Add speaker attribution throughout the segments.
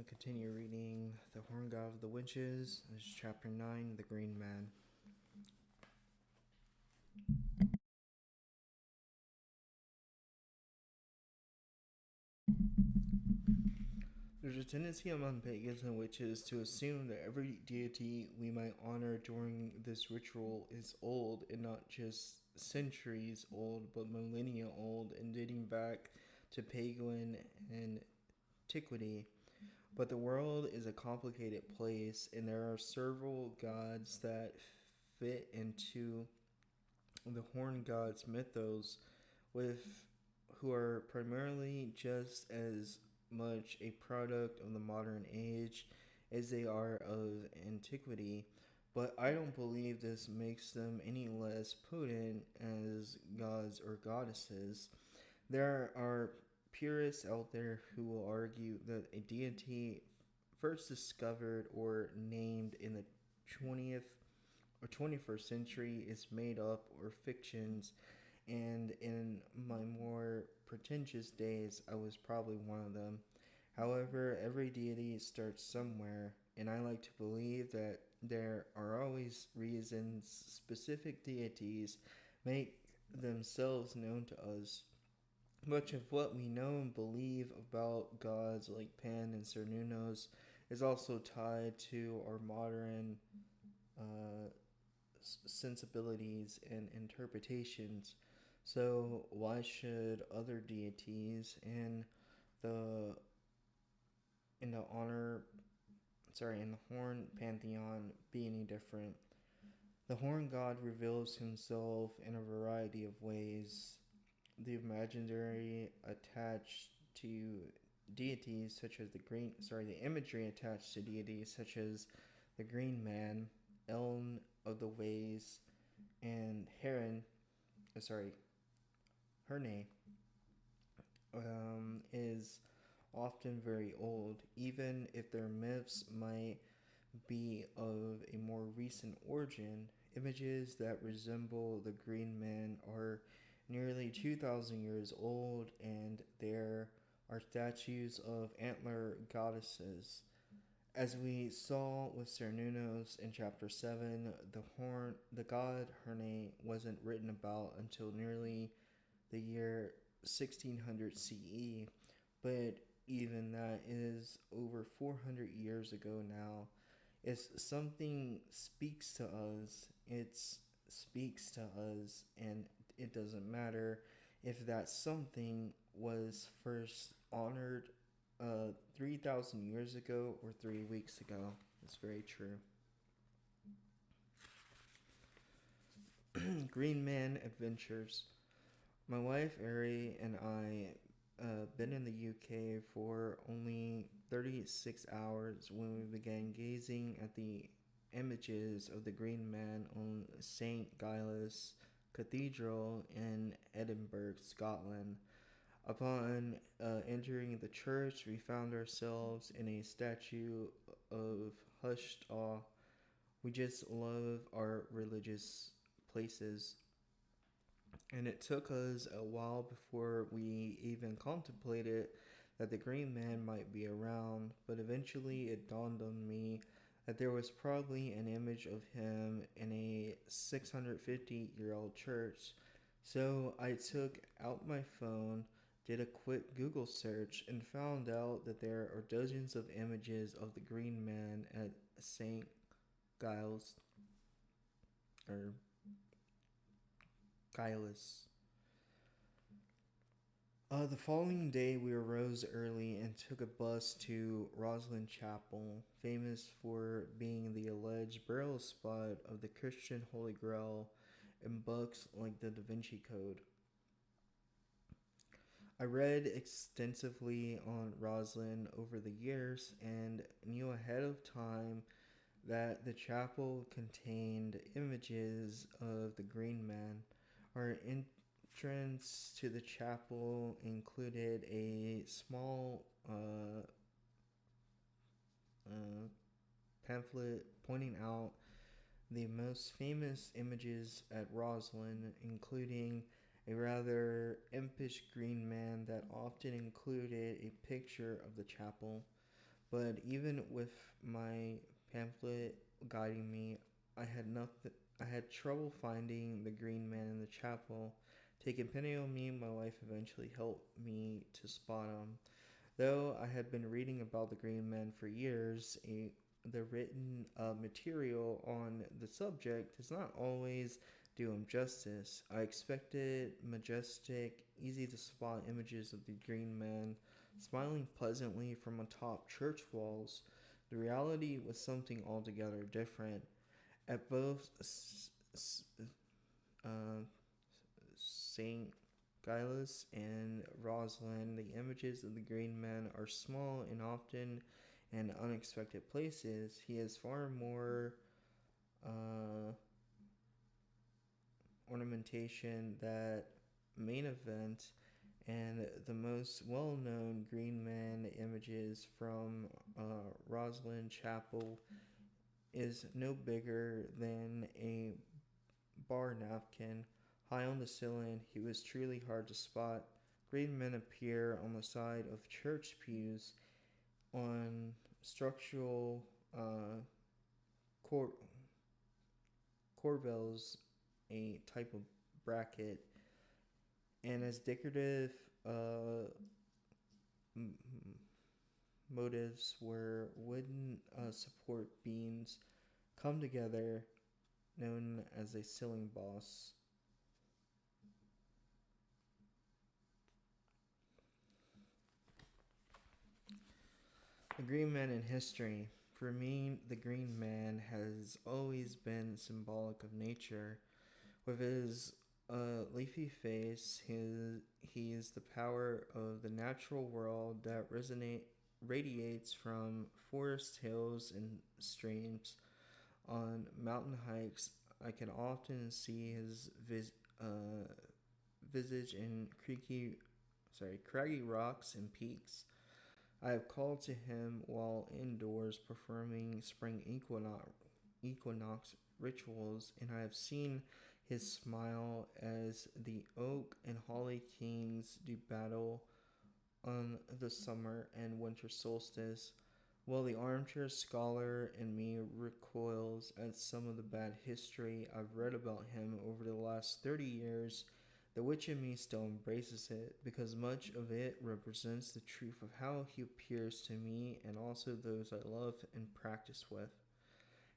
Speaker 1: continue reading The Horn God of the Witches. This is chapter 9, The Green Man. There's a tendency among pagans and witches to assume that every deity we might honor during this ritual is old, and not just centuries old, but millennia old, and dating back to pagan antiquity. But the world is a complicated place, and there are several gods that fit into the horn god's mythos, with who are primarily just as much a product of the modern age as they are of antiquity. But I don't believe this makes them any less potent as gods or goddesses. There are purists out there who will argue that a deity first discovered or named in the 20th or 21st century is made up or fictions, and in my more pretentious days, I was probably one of them. However, every deity starts somewhere, and I like to believe that there are always reasons specific deities make themselves known to us. Much of what we know and believe about gods like Pan and Cernunnos is also tied to our modern uh, sensibilities and interpretations. So why should other deities the in the honor in the horn pantheon be any different? The horn god reveals himself in a variety of ways. The imaginary attached to deities such as the imagery attached to deities such as the Green Man, Eln of the Ways, and uh, sorry, Herne, is often very old, even if their myths might be of a more recent origin. Images that resemble the Green Man are nearly 2,000 years old, and there are statues of antler goddesses. As we saw with Cernunnos in chapter 7, the god Herne wasn't written about until nearly the year 1600 CE, but even that is over 400 years ago now. If something speaks to us, it speaks to us, and it doesn't matter if that something was first honored 3,000 years ago or 3 weeks ago. It's very true. Green Man Adventures. My wife Ari and I been in the UK for only 36 hours when we began gazing at the images of the Green Man on St. Giles Cathedral in Edinburgh, Scotland. Upon entering the church, we found ourselves in a statue of hushed awe. We just love our religious places, and it took us a while before we even contemplated that the Green Man might be around, but eventually it dawned on me that there was probably an image of him in a 650-year-old church. So I took out my phone, did a quick Google search, and found out that there are dozens of images of the Green Man at St. Giles or Giles. The following day, we arose early and took a bus to Rosslyn Chapel, famous for being the alleged burial spot of the Christian Holy Grail in books like the Da Vinci Code. I read extensively on Rosslyn over the years and knew ahead of time that the chapel contained images of the Green Man. Our entrance to the chapel included a small uh, pamphlet pointing out the most famous images at Rosslyn, including a rather impish green man that often included a picture of the chapel. But even with my pamphlet guiding me, I had nothing. I had trouble finding the green man in the chapel. Taking pity on me, my wife eventually helped me to spot him. Though I had been reading about the green man for years, the written material on the subject does not always do him justice. I expected majestic, easy to spot images of the green man smiling pleasantly from atop church walls. The reality was something altogether different. At both uh, St. Giles and Rosalind, the images of the green man are small and often in unexpected places. He is far more uh, ornamentation that main event, and the most well-known green man images from Rosalind Chapel is no bigger than a bar napkin high on the ceiling. He was truly hard to spot. Green men appear on the side of church pews, on structural cor- corbels, a type of bracket, and as decorative uh, m- motives where wooden support beams come together, known as a ceiling boss. The Green Man in history. For me, the Green Man has always been symbolic of nature. With his leafy face, he is the power of the natural world that radiates from forest hills and streams. On mountain hikes, I can often see his visage in craggy rocks and peaks. I have called to him while indoors performing spring equinox rituals, and I have seen his smile as the oak and holly kings do battle on the summer and winter solstice, while the armchair scholar in me recoils at some of the bad history I've read about him over the last 30 years. The witch in me still embraces it because much of it represents the truth of how he appears to me and also those I love and practice with.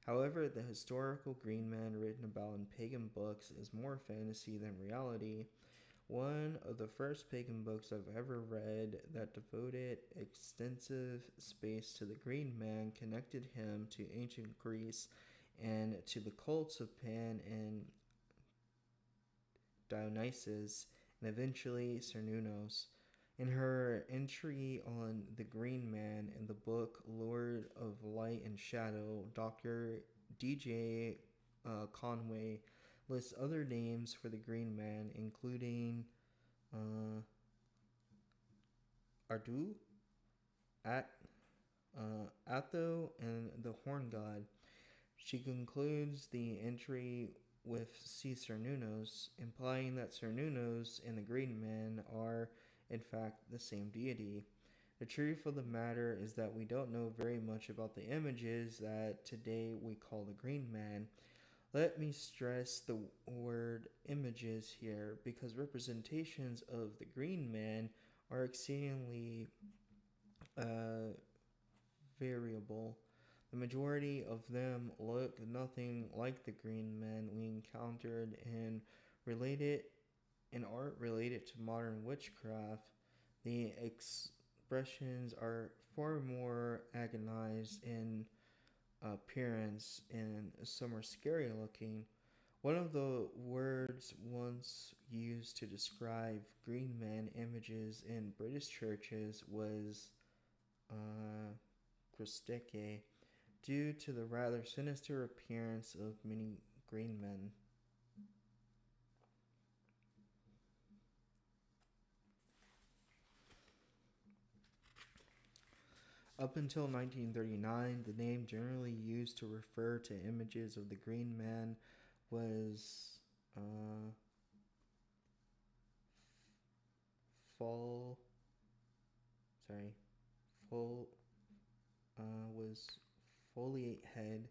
Speaker 1: However, the historical green man written about in pagan books is more fantasy than reality. One of the first pagan books I've ever read that devoted extensive space to the Green Man connected him to ancient Greece and to the cults of Pan and Dionysus, and eventually Cernunnos. In her entry on the Green Man in the book Lord of Light and Shadow, Dr. D.J. Conway lists other names for the Green Man, including uh, Ardu, At, Atho, and the Horn God. She concludes the entry with C. Cernunnos, implying that Cernunnos and the Green Man are, in fact, the same deity. The truth of the matter is that we don't know very much about the images that today we call the Green Man. Let me stress the word images here because representations of the Green Man are exceedingly uh, variable. The majority of them look nothing like the green men we encountered related in art related to modern witchcraft. The expressions are far more agonized in appearance and some are scary looking. One of the words once used to describe green men images in British churches was uh, Christeke, due to the rather sinister appearance of many green men. Up until 1939, the name generally used to refer to images of the Green Man was uh, fall, sorry, full, was foliate head,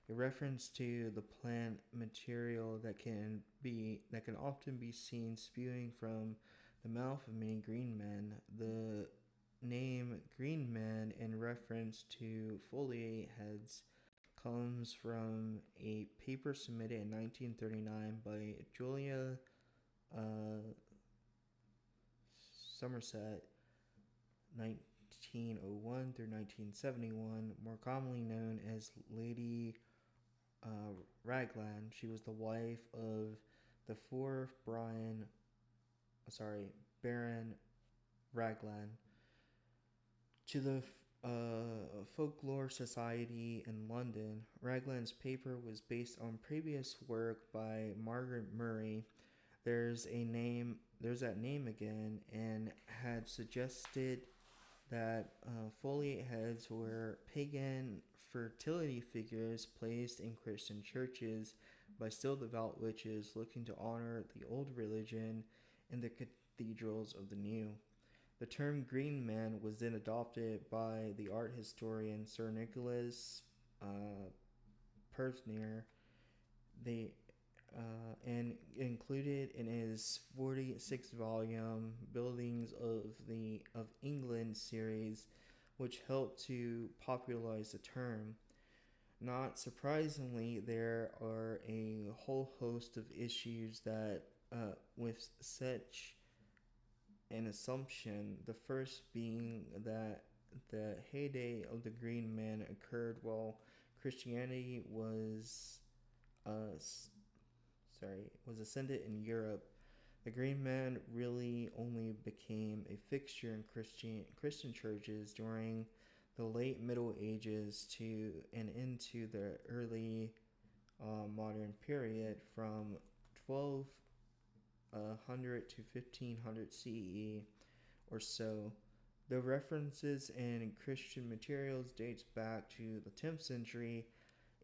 Speaker 1: a reference to the plant material that can often be seen spewing from the mouth of many green men. The name green man in reference to foliate heads comes from a paper submitted in 1939 by Julia uh, Somerset, 1901 through 1971, more commonly known as Lady Raglan. She was the wife of the fourth Baron Raglan. To the Folklore Society in London, Raglan's paper was based on previous work by Margaret Murray. There's that name again, and had suggested that foliate heads were pagan fertility figures placed in Christian churches by still devout witches looking to honor the old religion in the cathedrals of the new. The term green man was then adopted by the art historian Sir Nicholas Pevsner. They and included in his 46-volume Buildings of England series, which helped to popularize the term. Not surprisingly, there are a whole host of issues that with such an assumption. The first being that the heyday of the Green Man occurred while Christianity uh, was ascended in Europe. The Green Man really only became a fixture in Christian churches during the late Middle Ages to and into the early modern period from 1200 to 1500 CE or so. The references in Christian materials dates back to the 10th century.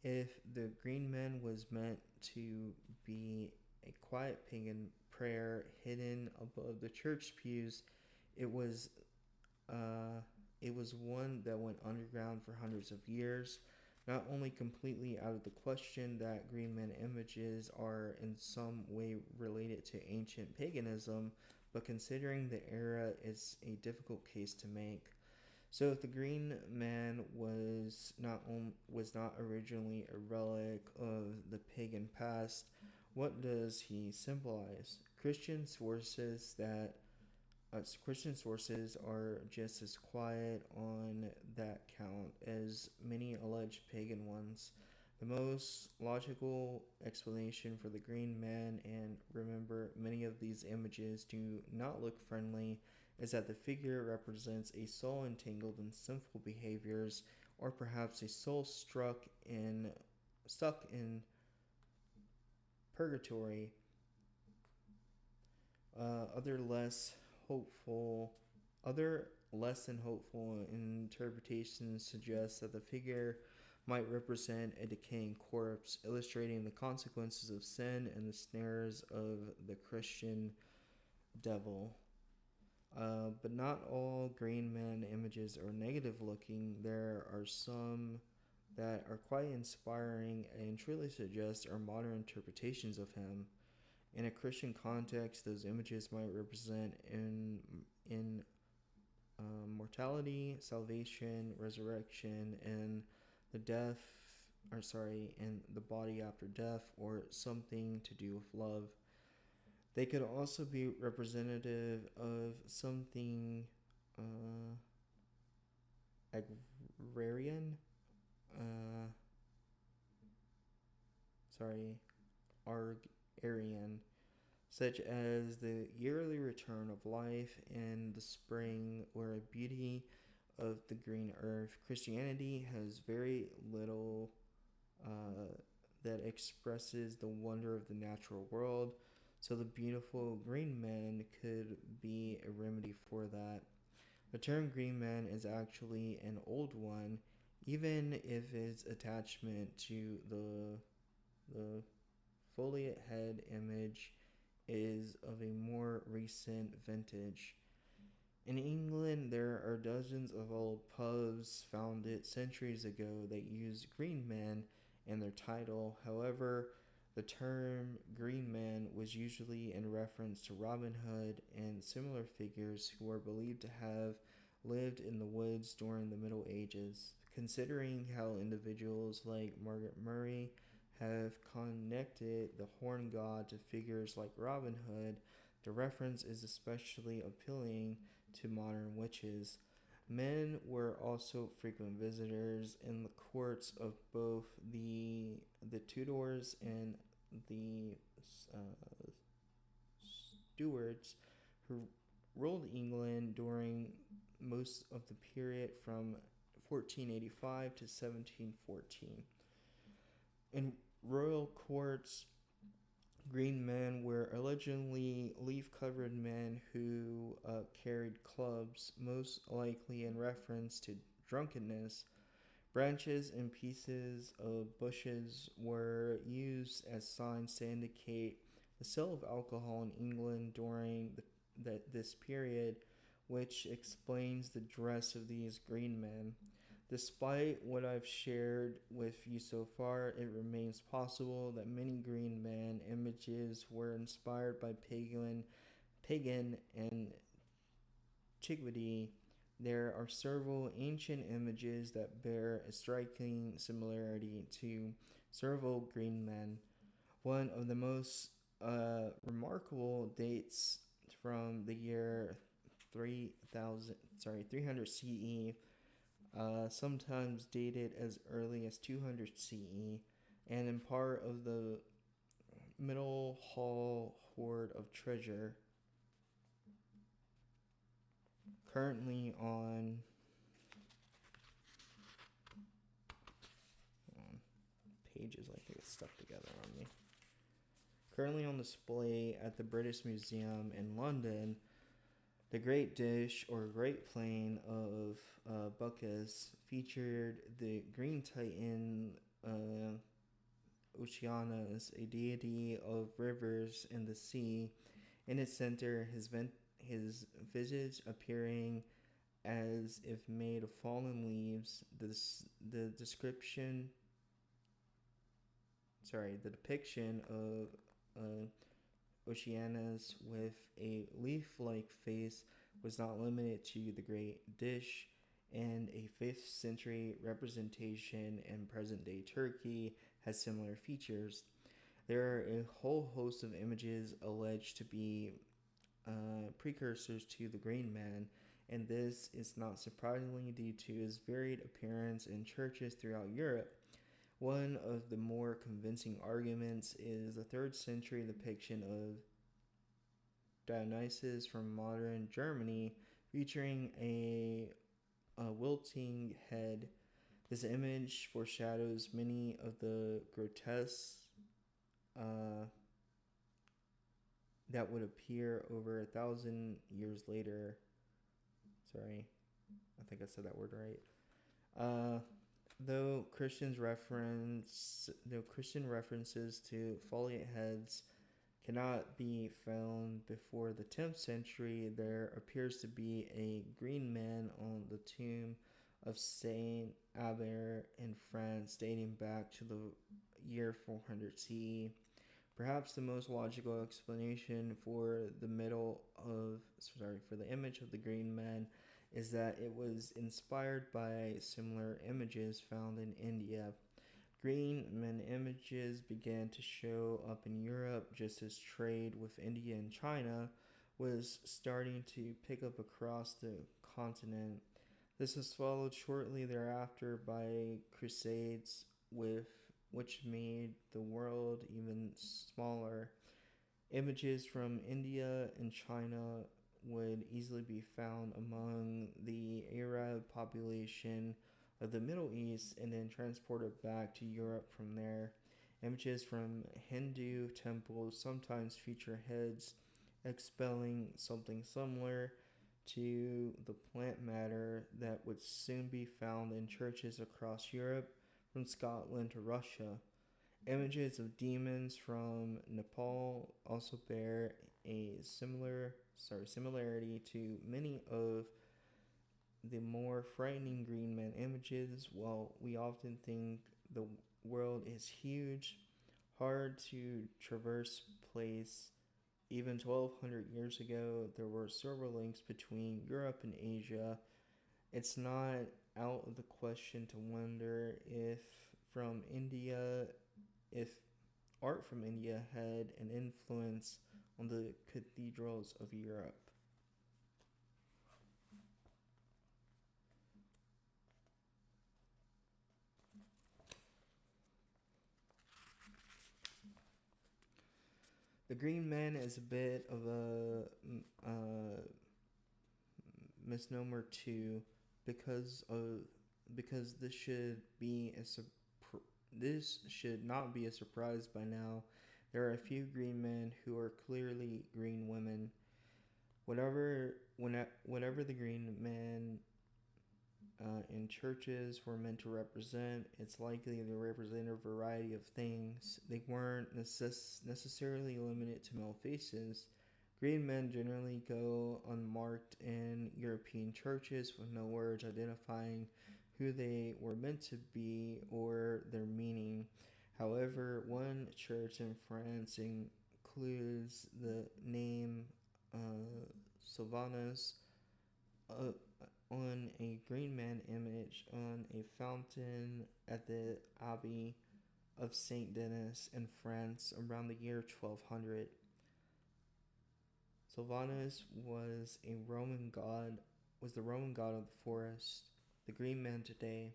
Speaker 1: If the Green Man was meant to be a quiet pagan prayer hidden above the church pews, it was one that went underground for hundreds of years. Not only completely out of the question that Green Man images are in some way related to ancient paganism, but considering the era is a difficult case to make. So if the Green Man was not originally a relic of the pagan past, what does he symbolize? Christian sources are just as quiet on that count as many alleged pagan ones. The most logical explanation for the Green Man, and remember, many of these images do not look friendly, is that the figure represents a soul entangled in sinful behaviors, or perhaps a soul stuck in purgatory. Other less than hopeful interpretations suggest that the figure might represent a decaying corpse, illustrating the consequences of sin and the snares of the Christian devil. But not all Green Man images are negative looking. There are some that are quite inspiring and truly suggest our modern interpretations of him. In a Christian context, those images might represent in mortality, salvation, resurrection, and and the body after death, or something to do with love. They could also be representative of something agrarian, uh, Aryan, such as the yearly return of life in the spring or a beauty of the green earth. Christianity has very little that expresses the wonder of the natural world, so the beautiful green man could be a remedy for that. The term green man is actually an old one, even if its attachment to the foliate head image is of a more recent vintage. In England, there are dozens of old pubs founded centuries ago that use Green Man in their title. However, the term Green Man was usually in reference to Robin Hood and similar figures who are believed to have lived in the woods during the Middle Ages. Considering how individuals like Margaret Murray have connected the horn god to figures like Robin Hood, the reference is especially appealing to modern witches. Men were also frequent visitors in the courts of both the Tudors and the uh, Stuarts, who ruled England during most of the period from 1485 to 1714. In royal courts, green men were allegedly leaf covered men who carried clubs, most likely in reference to drunkenness. Branches and pieces of bushes were used as signs to indicate the sale of alcohol in England during this period, which explains the dress of these green men. Despite what I've shared with you so far, it remains possible that many Green Man images were inspired by pagan antiquity. There are several ancient images that bear a striking similarity to several Green Men. One of the most remarkable dates from the year 300 CE, sometimes dated as early as 200 CE, and in part of the Middle Hall hoard of treasure, currently on pages like they get stuck together on me. Currently on display at the British Museum in London, the Great Dish or Great Plain of Bacchus featured the Green Titan Oceanus, a deity of rivers and the sea. In its center, his visage appearing as if made of fallen leaves. The description, the depiction of Oceanus with a leaf-like face was not limited to the Great Dish, and a 5th century representation in present-day Turkey has similar features. There are a whole host of images alleged to be precursors to the Green Man, and this is not surprisingly due to his varied appearance in churches throughout Europe. One of the more convincing arguments is the 3rd century depiction of Dionysus from modern Germany, featuring a wilting head. This image foreshadows many of the grotesques that would appear over 1,000 years later. Sorry, I think I said that word right. Though Christian references to foliate heads cannot be found before the 10th century, there appears to be a green man on the tomb of Saint Albert in France, dating back to the year 400 CE. Perhaps the most logical explanation for the image of the green man is that it was inspired by similar images found in India. Green men images began to show up in Europe just as trade with India and China was starting to pick up across the continent. This was followed shortly thereafter by crusades, which made the world even smaller. Images from India and China would easily be found among the Arab population of the Middle East and then transported back to Europe from there. Images from Hindu temples sometimes feature heads expelling something similar to the plant matter that would soon be found in churches across Europe, from Scotland to Russia. Images of demons from Nepal also bear a similar similarity to many of the more frightening green man images. While we often think the world is huge, hard to traverse place, even 1200 years ago, there were several links between Europe and Asia. It's not out of the question to wonder from India, if art from India had an influence on the cathedrals of Europe. The Green Man is a bit of a misnomer too, because this should not be a surprise by now. There are a few green men who are clearly green women. Whatever the green men in churches were meant to represent, it's likely they represent a variety of things. They weren't necessarily limited to male faces. Green men generally go unmarked in European churches with no words identifying who they were meant to be or their meaning. However, one church in France includes the name Sylvanus uh, on a green man image on a fountain at the Abbey of Saint Denis in France around the year 1200. Sylvanus was the Roman god of the forest, the green man today.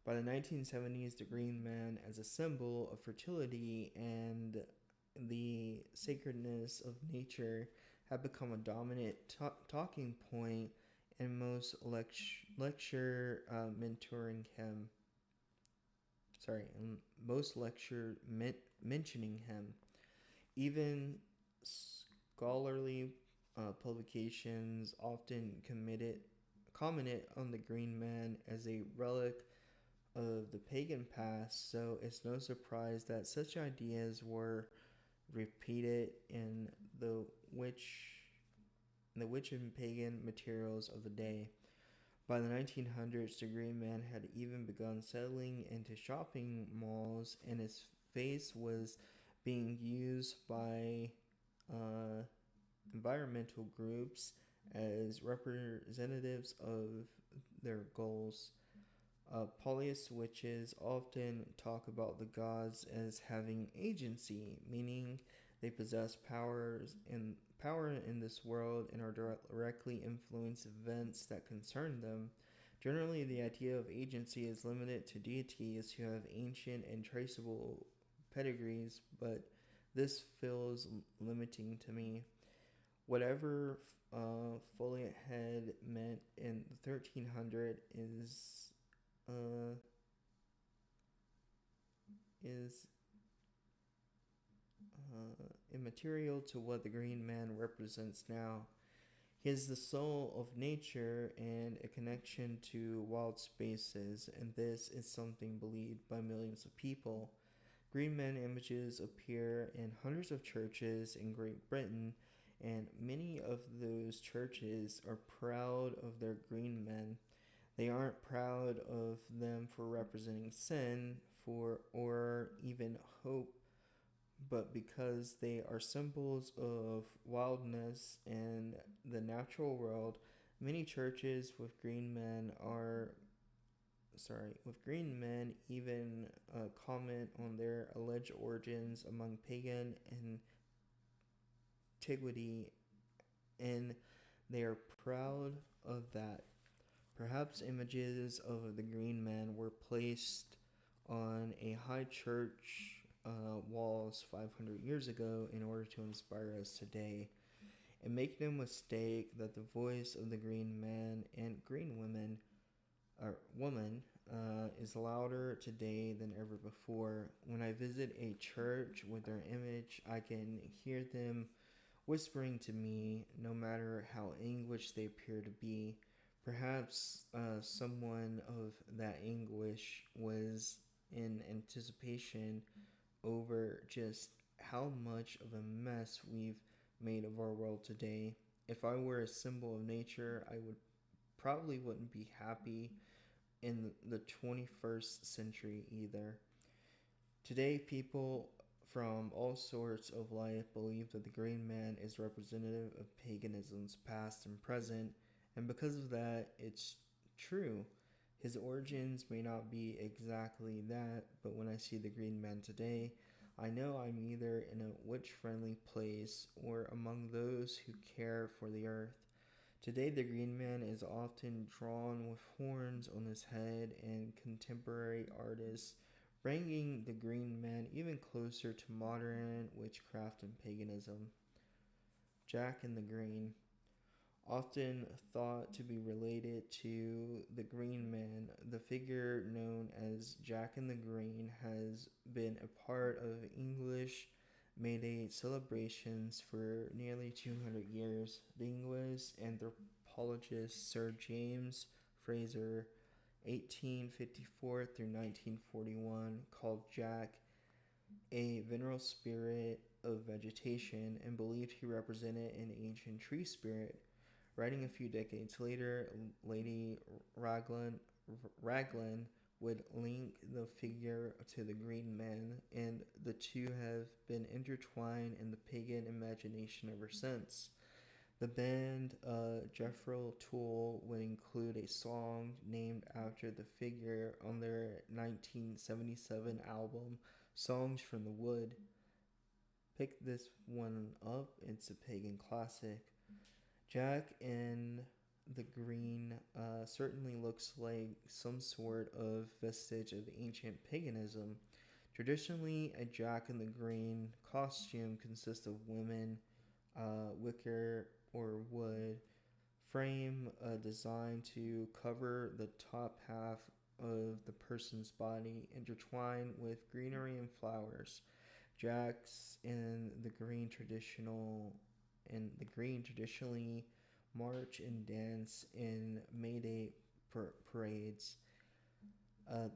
Speaker 1: By the 1970s, the green man, as a symbol of fertility and the sacredness of nature, had become a dominant talking point in most lecture mentoring him. Most lecture mentioning him. Even scholarly publications often commented on the green man as a relic of the pagan past, so it's no surprise that such ideas were repeated in the witch and pagan materials of the day. By the 1900s, the green man had even begun settling into shopping malls, and his face was being used by environmental groups as representatives of their goals. Polytheist witches often talk about the gods as having agency, meaning they possess power in this world and are directly influence events that concern them. Generally, the idea of agency is limited to deities who have ancient and traceable pedigrees, but this feels limiting to me. Whatever Folliot had meant in 1300 is immaterial to what the green man represents now. He is the soul of nature and a connection to wild spaces, and this is something believed by millions of people. Green man images appear in hundreds of churches in Great Britain, and many of those churches are proud of their green men. They aren't proud of them for representing sin or even hope, but because they are symbols of wildness and the natural world. Many churches with green men even comment on their alleged origins among pagan antiquity, and they are proud of that. Perhaps images of the green man were placed on a high church walls 500 years ago in order to inspire us today. And make no mistake that the voice of the green man and green woman is louder today than ever before. When I visit a church with their image, I can hear them whispering to me, no matter how anguished they appear to be. Perhaps someone of that anguish was in anticipation over just how much of a mess we've made of our world today. if I were a symbol of nature, I would probably wouldn't be happy in the 21st century either. Today, people from all sorts of life believe that the Green Man is representative of paganism's past and present, and because of that, it's true. His origins may not be exactly that, but when I see the Green Man today, I know I'm either in a witch friendly place or among those who care for the earth. Today, the Green Man is often drawn with horns on his head, and contemporary artists bringing the Green Man even closer to modern witchcraft and paganism. Jack in the Green, often thought to be related to the Green Man, the figure known as Jack in the Green has been a part of English May Day celebrations for nearly 200 years. The English anthropologist Sir James Frazer, 1854 through 1941, called Jack a venerable spirit of vegetation and believed he represented an ancient tree spirit. Writing a few decades later, Lady Raglan would link the figure to the Green Man, and the two have been intertwined in the pagan imagination ever since. The band Jethro Tull would include a song named after the figure on their 1977 album, Songs from the Wood. Pick this one up, it's a pagan classic. Jack in the Green certainly looks like some sort of vestige of ancient paganism. Traditionally, a Jack in the Green costume consists of women, wicker, or wood frame designed to cover the top half of the person's body, intertwined with greenery and flowers. Jacks in the green traditionally march and dance in May Day parades, uh,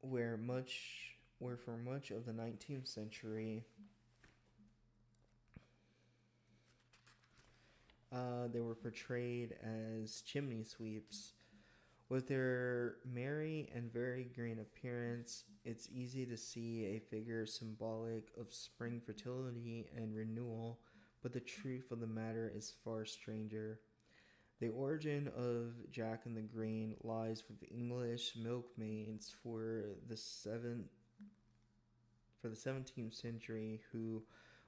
Speaker 1: where for much of the 19th century they were portrayed as chimney sweeps. With their merry and very green appearance, it's easy to see a figure symbolic of spring fertility and renewal, but the truth of the matter is far stranger. The origin of Jack in the Green lies with English milkmaids for the 17th century who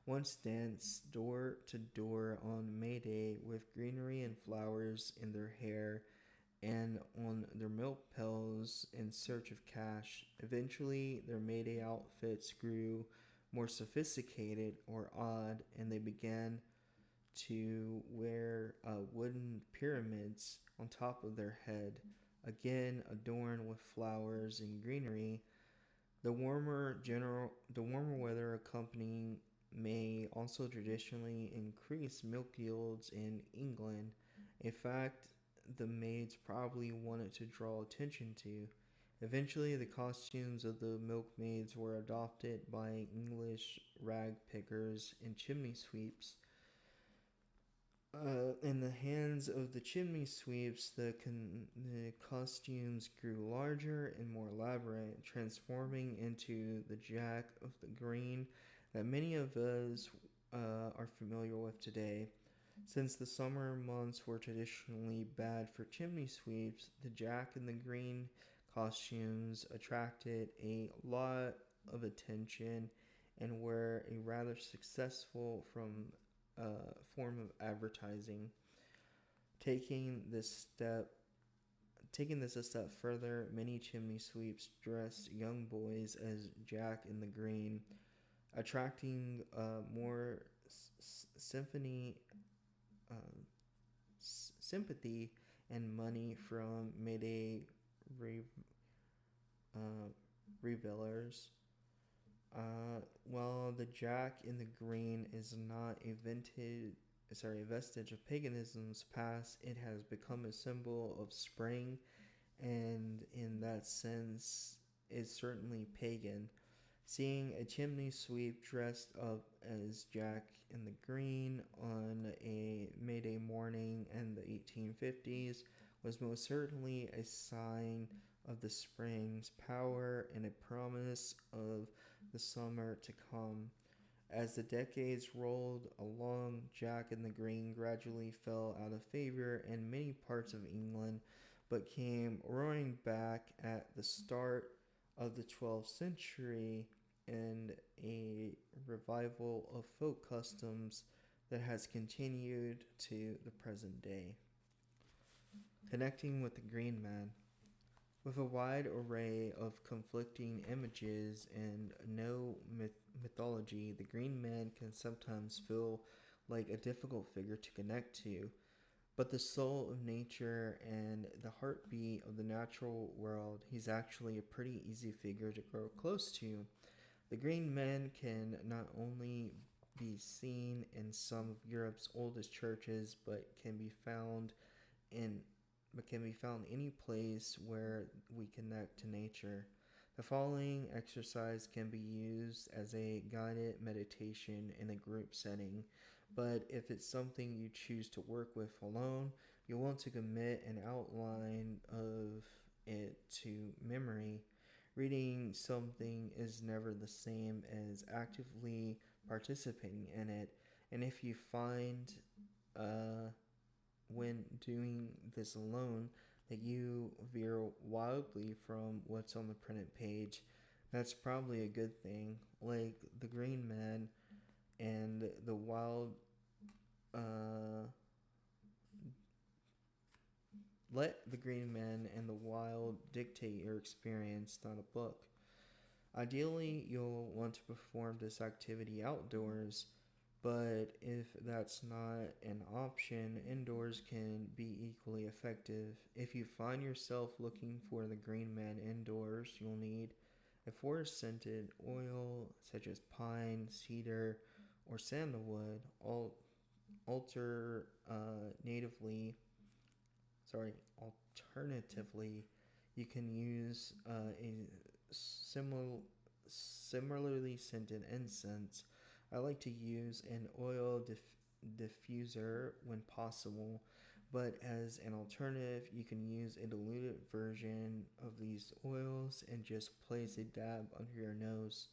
Speaker 1: once danced door to door on May Day with greenery and flowers in their hair and on their milk pails in search of cash. Eventually, their May Day outfits grew more sophisticated or odd, and they began to wear wooden pyramids on top of their head, again adorned with flowers and greenery. The warmer weather accompanying May also traditionally increase milk yields in England, a fact the maids probably wanted to draw attention to. Eventually, the costumes of the milkmaids were adopted by English rag pickers and chimney sweeps. In the hands of the chimney sweeps, the costumes grew larger and more elaborate, transforming into the Jack of the Green that many of us are familiar with today. Since the summer months were traditionally bad for chimney sweeps, the Jack in the Green costumes attracted a lot of attention and were a rather successful form of advertising. Taking this step Taking this a step further, many chimney sweeps dressed young boys as Jack in the Green, attracting more symphony, uh, sympathy and money from Mayday re- uh, revelers. While the Jack in the Green is not a vestige of paganism's past, it has become a symbol of spring, and in that sense, is certainly pagan. Seeing a chimney sweep dressed up as Jack in the Green on a May Day morning in the 1850s was most certainly a sign of the spring's power and a promise of the summer to come. As the decades rolled along, Jack in the Green gradually fell out of favor in many parts of England, but came roaring back at the start of the 12th century in a revival of folk customs that has continued to the present day. Connecting with the Green Man. With a wide array of conflicting images and no mythology, the Green Man can sometimes feel like a difficult figure to connect to. But the soul of nature and the heartbeat of the natural world, he's actually a pretty easy figure to grow close to. The Green Man can not only be seen in some of Europe's oldest churches, in but can be found any place where we connect to nature. The following exercise can be used as a guided meditation in a group setting, but if it's something you choose to work with alone, you'll want to commit an outline of it to memory. Reading something is never the same as actively participating in it, and if you find when doing this alone that you veer wildly from what's on the printed page, that's probably a good thing. Like the Green Man and the Wild. Uh, Let the Green Man and the Wild dictate your experience, not a book. Ideally, you'll want to perform this activity outdoors, but if that's not an option, indoors can be equally effective. If you find yourself looking for the Green Man indoors, you'll need a forest scented oil such as pine, cedar, or sandalwood. Alter natively, Alternatively, you can use a similarly scented incense. I like to use an oil diffuser when possible, but as an alternative, you can use a diluted version of these oils and just place a dab under your nose.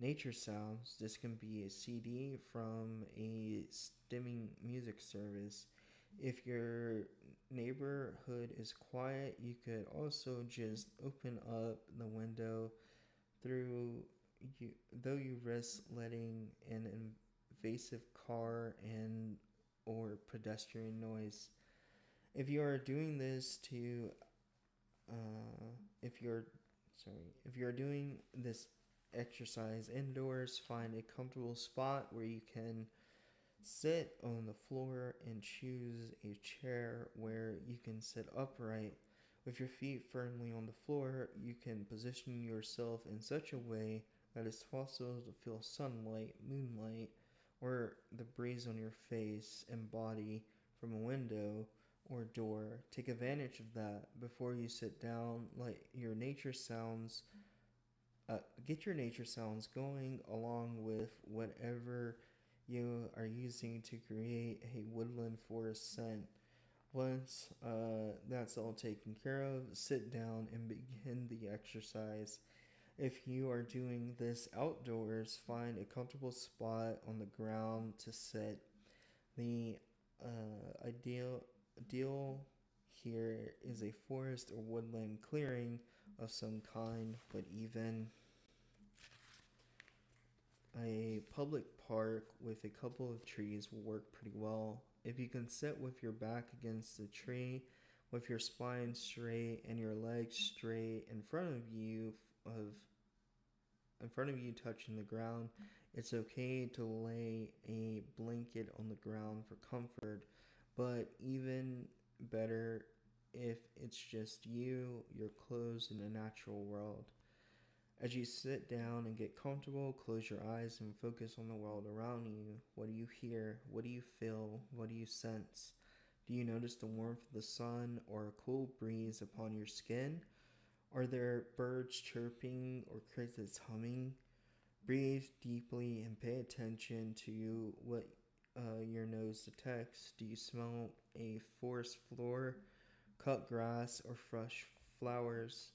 Speaker 1: Nature Sounds. This can be a CD from a stimming music service. If your neighborhood is quiet, you could also just open up the window through you, though you risk letting an invasive car and or pedestrian noise. If you are doing this to if you're doing this exercise indoors, find a comfortable spot where you can sit on the floor and choose a chair where you can sit upright. With your feet firmly on the floor, you can position yourself in such a way that it's possible to feel sunlight, moonlight, or the breeze on your face and body from a window or door. Take advantage of that before you sit down. Get your nature sounds going along with whatever you are using to create a woodland forest scent. Once that's all taken care of, sit down and begin the exercise. If you are doing this outdoors, find a comfortable spot on the ground to sit. The ideal here is a forest or woodland clearing of some kind, but even a public park with a couple of trees will work pretty well. If you can sit with your back against the tree, with your spine straight and your legs straight in front of you touching the ground, it's okay to lay a blanket on the ground for comfort, but even better if it's just you, your clothes in the natural world. As you sit down and get comfortable, close your eyes and focus on the world around you. What do you hear? What do you feel? What do you sense? Do you notice the warmth of the sun or a cool breeze upon your skin? Are there birds chirping or crickets humming? Breathe deeply and pay attention to what your nose detects. Do you smell a forest floor, cut grass, or fresh flowers?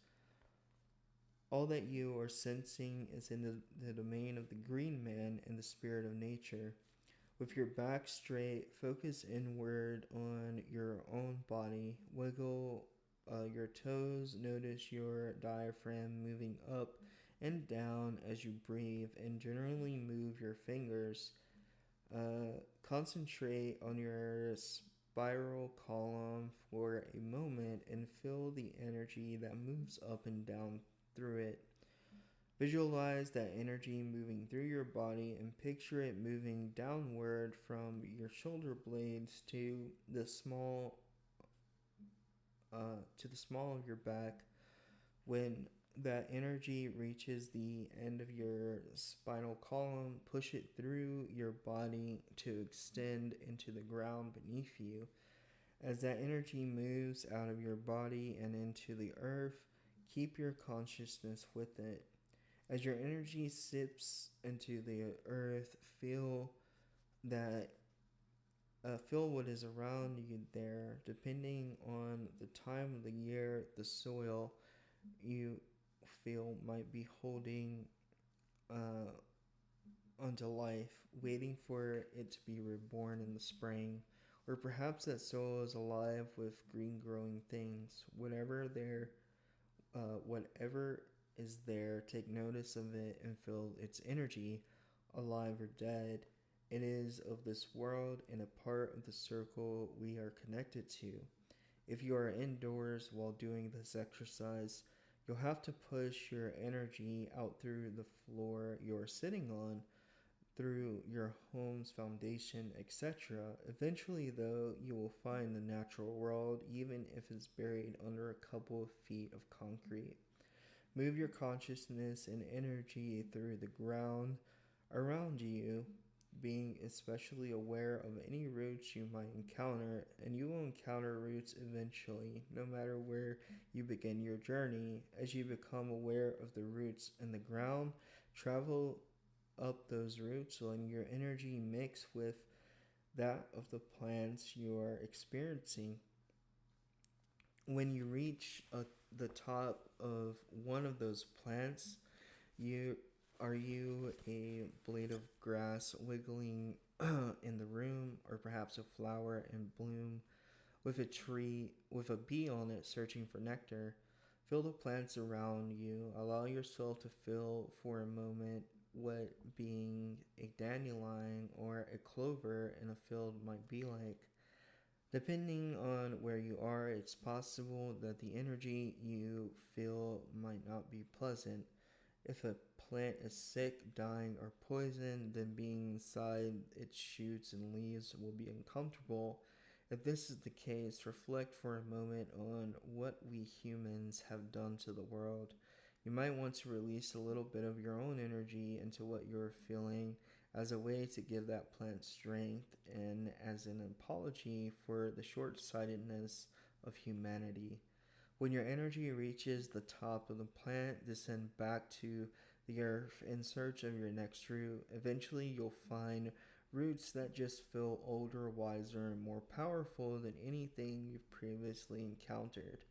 Speaker 1: All that you are sensing is in the domain of the green man and the spirit of nature. With your back straight, focus inward on your own body. Wiggle your toes. Notice your diaphragm moving up and down as you breathe, and generally move your fingers. Concentrate on your spiral column for a moment and feel the energy that moves up and down through it. Visualize that energy moving through your body and picture it moving downward from your shoulder blades to the small of your back. When that energy reaches the end of your spinal column, push it through your body to extend into the ground beneath you. As that energy moves out of your body and into the earth, keep your consciousness with it. As your energy sips into the earth, that feel what is around you there. Depending on the time of the year, the soil you feel might be holding uh, onto life, waiting for it to be reborn in the spring. Or perhaps that soil is alive with green growing things. Whatever is there, take notice of it and feel its energy, alive or dead. It is of this world and a part of the circle we are connected to. If you are indoors while doing this exercise, you'll have to push your energy out through the floor you're sitting on, through your home's foundation, etc. Eventually, though, you will find the natural world, even if it's buried under a couple of feet of concrete. Move your consciousness and energy through the ground around you, being especially aware of any roots you might encounter, and you will encounter roots eventually, no matter where you begin your journey. As you become aware of the roots in the ground, travel up those roots, letting your energy mix with that of the plants you are experiencing. When you reach the top of one of those plants, you you a blade of grass wiggling in the room, or perhaps a flower in bloom with a tree with a bee on it searching for nectar? Feel the plants around you. Allow yourself to feel for a moment what being a dandelion or a clover in a field might be like. Depending on where you are, it's possible that the energy you feel might not be pleasant. If a plant is sick, dying, or poisoned, then being inside its shoots and leaves will be uncomfortable. If this is the case, reflect for a moment on what we humans have done to the world. You might want to release a little bit of your own energy into what you're feeling, as a way to give that plant strength and as an apology for the short sightedness of humanity. When your energy reaches the top of the plant, descend back to the earth in search of your next root. Eventually, you'll find roots that just feel older, wiser, and more powerful than anything you've previously encountered.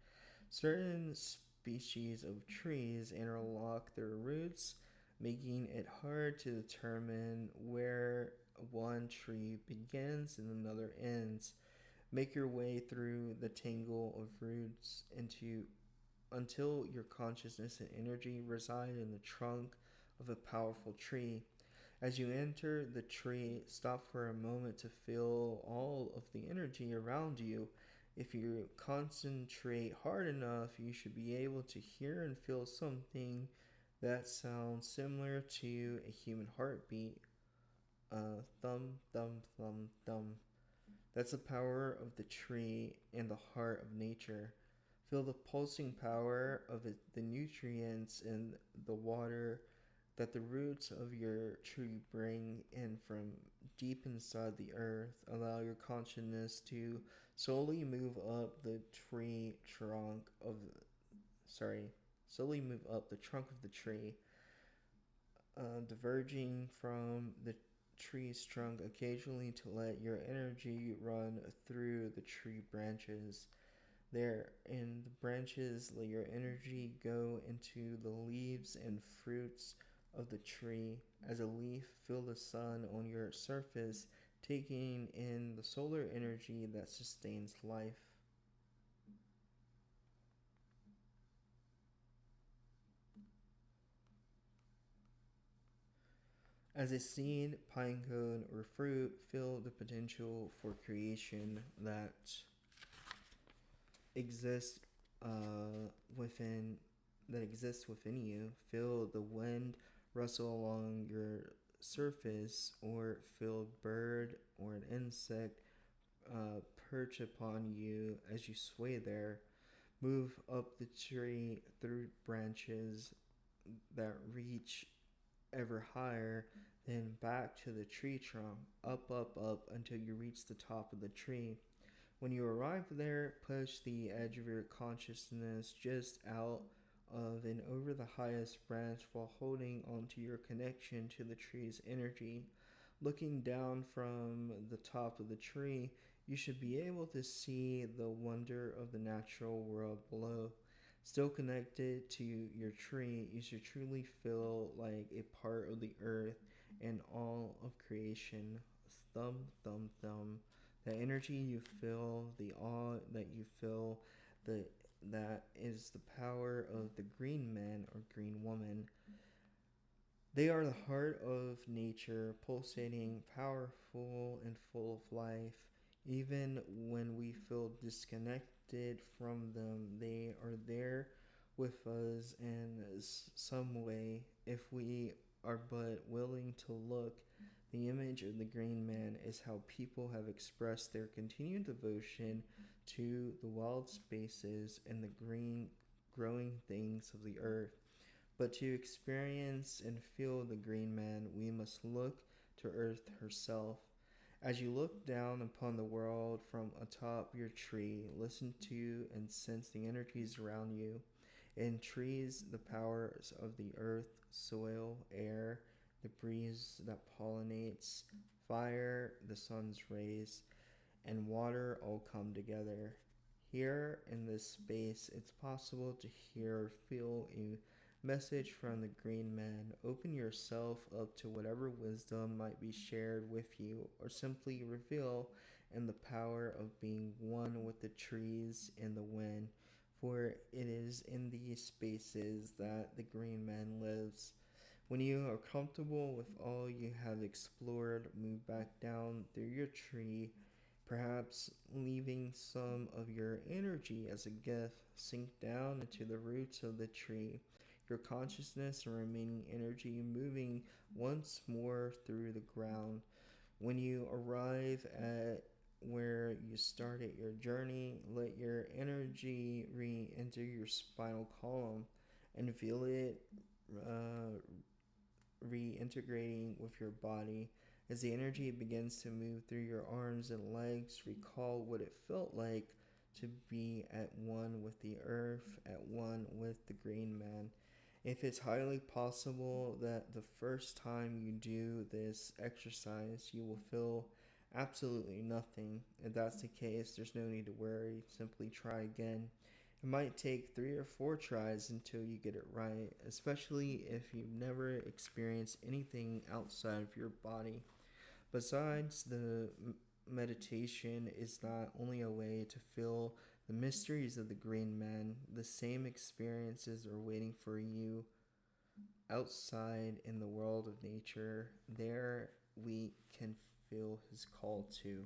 Speaker 1: Certain species of trees interlock their roots, making it hard to determine where one tree begins and another ends. Make your way through the tangle of roots into until your consciousness and energy reside in the trunk of a powerful tree. As you enter the tree, stop for a moment to feel all of the energy around you. If you concentrate hard enough, you should be able to hear and feel something that sounds similar to a human heartbeat. Thump, thump, thump, thump. That's the power of the tree and the heart of nature. Feel the pulsing power of the nutrients in the water that the roots of your tree bring in from deep inside the earth. Allow your consciousness to slowly move up the tree trunk of sorry, slowly move up the trunk of the tree. diverging from the tree's trunk occasionally to let your energy run through the tree branches. There, in the branches, let your energy go into the leaves and fruits of the tree. As a leaf, feel the sun on your surface, taking in the solar energy that sustains life. As a seed, pine cone, or fruit, feel the potential for creation that exists within within you. Feel the wind rustle along your surface, or feel a bird or an insect uh, perch upon you as you sway there. Move up the tree through branches that reach ever higher, then back to the tree trunk, up until you reach the top of the tree. When you arrive there, push the edge of your consciousness just out of and over the highest branch while holding onto your connection to the tree's energy. Looking down from the top of the tree, you should be able to see the wonder of the natural world below. Still connected to your tree, you should truly feel like a part of the earth and all of creation. Thumb, thumb, thumb. The energy you feel, the awe that you feel, the that is the power of the green man or green woman. They are the heart of nature, pulsating, powerful, and full of life. Even when we feel disconnected from them, they are there with us in some way if we are but willing to look. The image of the green man is how people have expressed their continued devotion to the wild spaces and the green growing things of the earth. But to experience and feel the green man, we must look to Earth herself. As you look down upon the world from atop your tree, listen to and sense the energies around you. In trees, the powers of the earth, soil, air, the breeze that pollinates, fire, the sun's rays, and water all come together. Here in this space, it's possible to hear or feel a message from the green man. Open yourself up to whatever wisdom might be shared with you, or simply reveal in the power of being one with the trees and the wind. For it is in these spaces that the green man lives. When you are comfortable with all you have explored, move back down through your tree, perhaps leaving some of your energy as a gift. Sink down into the roots of the tree, your consciousness and remaining energy moving once more through the ground. When you arrive at where you started your journey, let your energy re enter your spinal column and feel it uh, reintegrating with your body. As the energy begins to move through your arms and legs, recall what it felt like to be at one with the earth, at one with the green man. If it's highly possible that the first time you do this exercise, you will feel absolutely nothing. If that's the case, there's no need to worry. Simply try again. It might take 3 or 4 tries until you get it right, especially if you've never experienced anything outside of your body. Besides, the meditation is not only a way to feel the mysteries of the green man, the same experiences are waiting for you outside in the world of nature. There we can feel his call too.